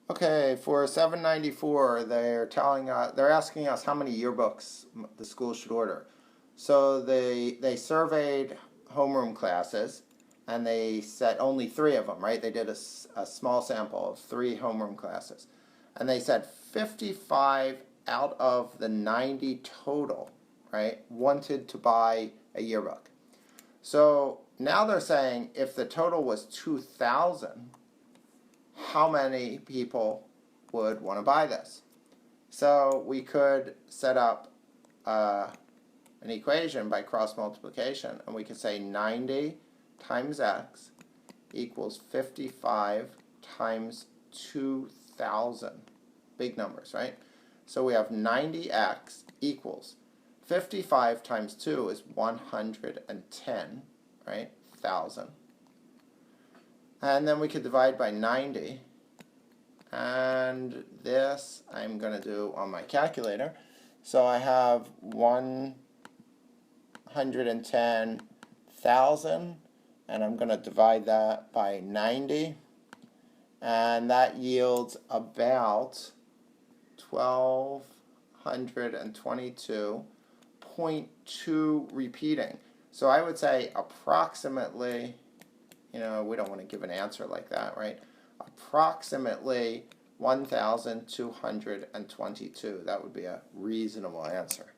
Okay, for 794, they're asking us how many yearbooks the school should order. So they surveyed homeroom classes, and they said only 3 of them, right? They did a small sample of 3 homeroom classes, and they said 55 out of the 90 total, right, wanted to buy a yearbook. So now they're saying if the total was 2,000, how many people would want to buy this? So we could set up an equation by cross multiplication, and we could say 90 times x equals 55 times 2,000. Big numbers, right? So we have 90x equals 55 times 2 is 110, right? 1,000. And then we could divide by 90. And this I'm going to do on my calculator. So I have 110,000, and I'm going to divide that by 90. And that yields about 1,222.2 repeating. So I would say approximately, we don't want to give an answer like that, right? Approximately 1,222. That would be a reasonable answer.